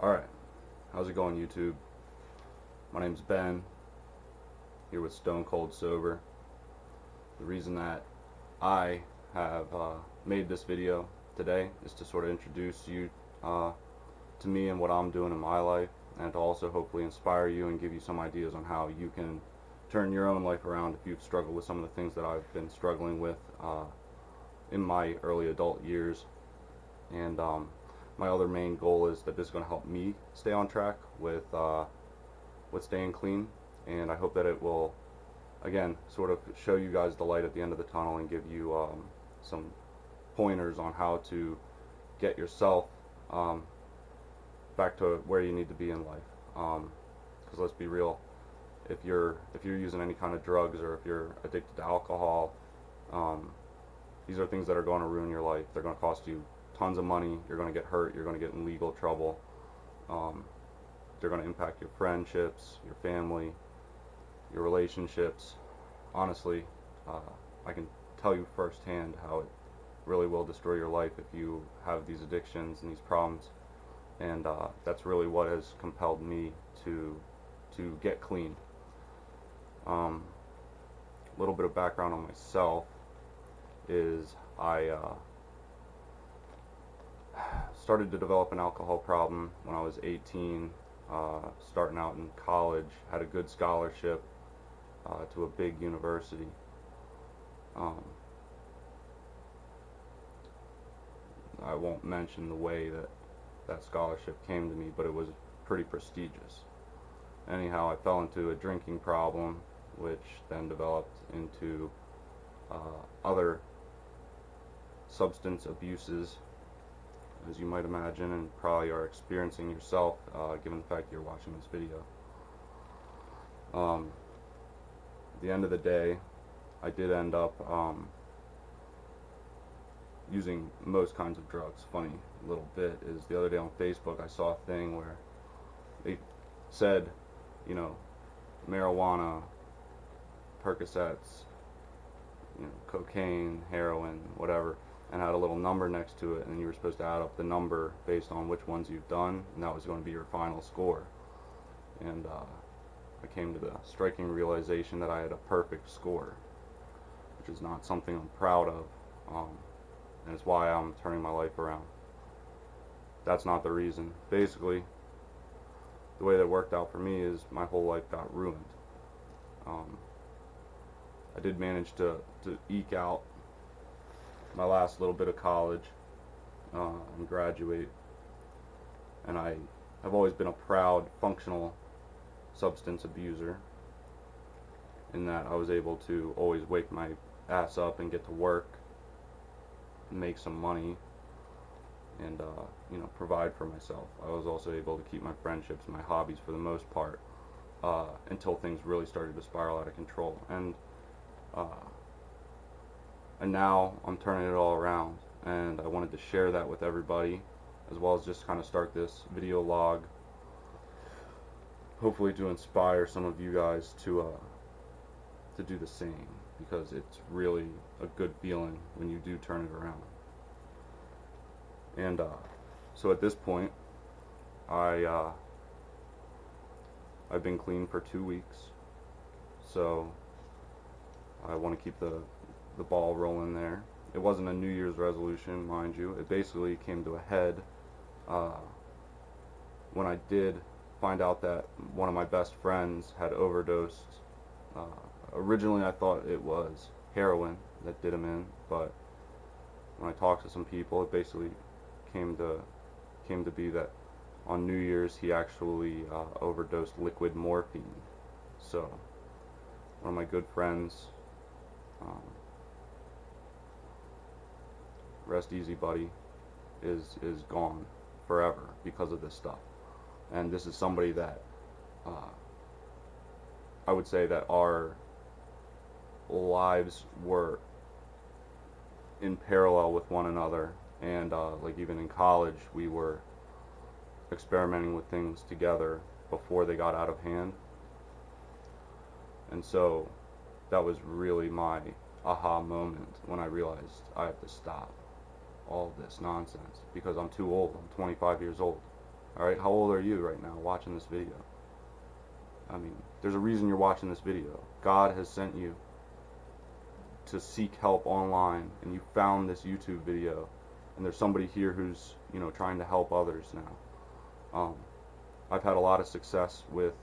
Alright, how's it going, YouTube? My name's Ben, here with Stone Cold Sober. The reason that I have made this video today is to sort of introduce you to me and what I'm doing in my life, and to also hopefully inspire you and give you some ideas on how you can turn your own life around if you've struggled with some of the things that I've been struggling with in my early adult years. And my other main goal is that this is going to help me stay on track with staying clean, and I hope that it will, again, sort of show you guys the light at the end of the tunnel and give you some pointers on how to get yourself back to where you need to be in life. Because let's be real, if you're using any kind of drugs, or if you're addicted to alcohol, these are things that are going to ruin your life. They're going to cost you tons of money. You're going to get hurt. You're going to get in legal trouble. They're going to impact your friendships, your family, your relationships. Honestly, I can tell you firsthand how it really will destroy your life if you have these addictions and these problems. And that's really what has compelled me to get clean. A little bit of background on myself is I started to develop an alcohol problem when I was 18, starting out in college. Had a good scholarship to a big university. I won't mention the way that scholarship came to me, but it was pretty prestigious. Anyhow, I fell into a drinking problem, which then developed into other substance abuses, as you might imagine, and probably are experiencing yourself, given the fact you're watching this video. At the end of the day, I did end up using most kinds of drugs. Funny little bit is, the other day on Facebook I saw a thing where they said, you know, marijuana, Percocets, cocaine, heroin, whatever, and had a little number next to it, and you were supposed to add up the number based on which ones you've done, and that was going to be your final score. And I came to the striking realization that I had a perfect score, which is not something I'm proud of, and it's why I'm turning my life around. That's not the reason. Basically, the way that worked out for me is my whole life got ruined. I did manage to eke out my last little bit of college and graduate, and I have always been a proud, functional substance abuser, in that I was able to always wake my ass up and get to work, make some money, and provide for myself. I was also able to keep my friendships, my hobbies for the most part, until things really started to spiral out of control. And now I'm turning it all around, and I wanted to share that with everybody, as well as just kind of start this video log, hopefully to inspire some of you guys to do the same, because it's really a good feeling when you do turn it around. And so at this point, I've been clean for 2 weeks, so I want to keep the ball rolling there. It wasn't a New Year's resolution, mind you. It basically came to a head when I did find out that one of my best friends had overdosed. Originally I thought it was heroin that did him in, but when I talked to some people, it basically came to be that on New Year's he actually overdosed liquid morphine. So one of my good friends, rest easy buddy, is gone forever because of this stuff. And this is somebody that I would say that our lives were in parallel with one another, and like even in college we were experimenting with things together before they got out of hand. And so that was really my aha moment when I realized I have to stop all this nonsense, because I'm too old. I'm 25 years old. Alright, how old are you right now watching this video? I mean, there's a reason you're watching this video. God has sent you to seek help online, and you found this YouTube video, and there's somebody here who's, you know, trying to help others now. I've had a lot of success with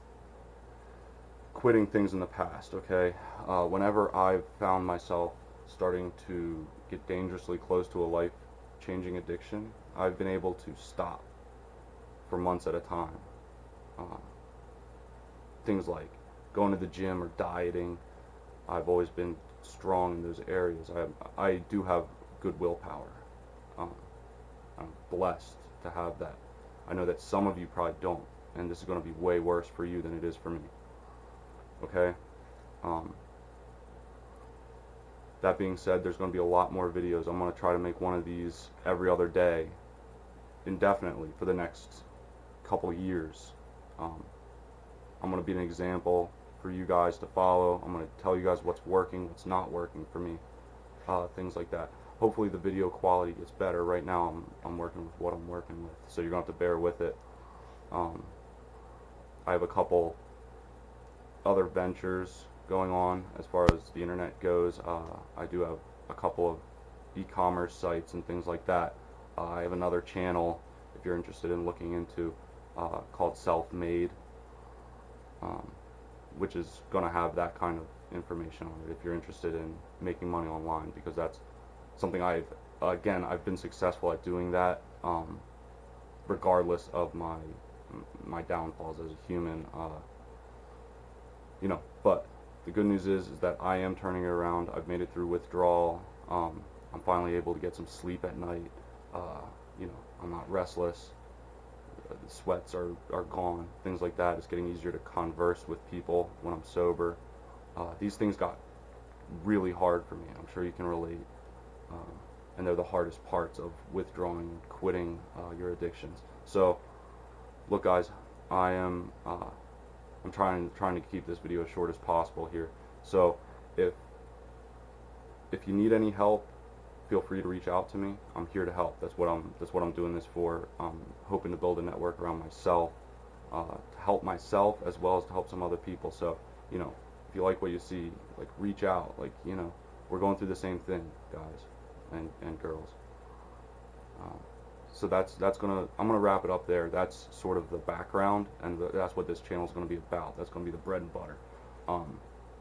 quitting things in the past, okay? Whenever I've found myself starting to get dangerously close to a life-changing addiction, I've been able to stop for months at a time. Things like going to the gym or dieting. I've always been strong in those areas. I do have good willpower. I'm blessed to have that. I know that some of you probably don't, and this is going to be way worse for you than it is for me. Okay? That being said, there's going to be a lot more videos. I'm going to try to make one of these every other day, indefinitely, for the next couple years. I'm going to be an example for you guys to follow. I'm going to tell you guys what's working, what's not working for me, things like that. Hopefully the video quality gets better. Right now I'm working with what I'm working with, so you're going to have to bear with it. I have a couple other ventures going on as far as the internet goes. I do have a couple of e-commerce sites and things like that. I have another channel, if you're interested in looking into, called Self-Made, which is going to have that kind of information on it if you're interested in making money online, because that's something I've been successful at doing that, regardless of my downfalls as a human. You know, but the good news is that I am turning it around. I've made it through withdrawal. I'm finally able to get some sleep at night. You know, I'm not restless. The sweats are gone. Things like that. It's getting easier to converse with people when I'm sober. These things got really hard for me. I'm sure you can relate. And they're the hardest parts of withdrawing and quitting your addictions. So, look, guys, I'm trying to keep this video as short as possible here. So, if you need any help, feel free to reach out to me. I'm here to help. That's what I'm doing this for. I'm hoping to build a network around myself, to help myself as well as to help some other people. So, you know, if you like what you see, like, reach out. Like, you know, we're going through the same thing, guys and girls. So I'm gonna wrap it up there. That's sort of the background, and that's what this channel is gonna be about. That's gonna be the bread and butter.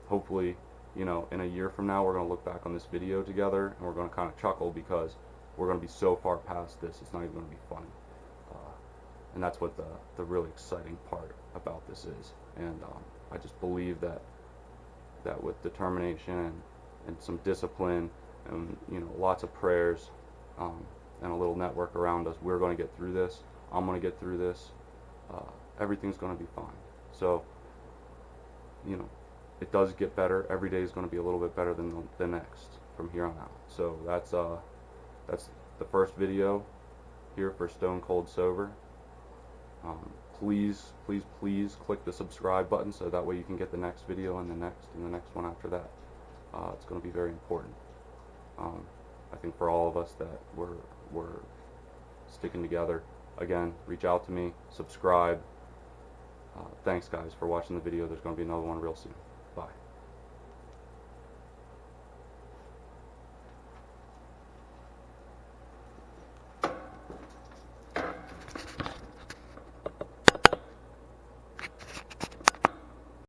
Hopefully, you know, in a year from now, we're gonna look back on this video together, and we're gonna kind of chuckle because we're gonna be so far past this. It's not even gonna be funny, and that's what the really exciting part about this is. And I just believe that with determination and some discipline, and, you know, lots of prayers, and a little network around us, we're going to get through this. I'm going to get through this. Everything's going to be fine. So, you know, it does get better. Every day is going to be a little bit better than the next from here on out. So that's the first video here for Stone Cold Sober. Please click the subscribe button so that way you can get the next video and the next one after that. It's going to be very important. I think for all of us that we're sticking together. Again, reach out to me, subscribe. Thanks, guys, for watching the video. There's going to be another one real soon.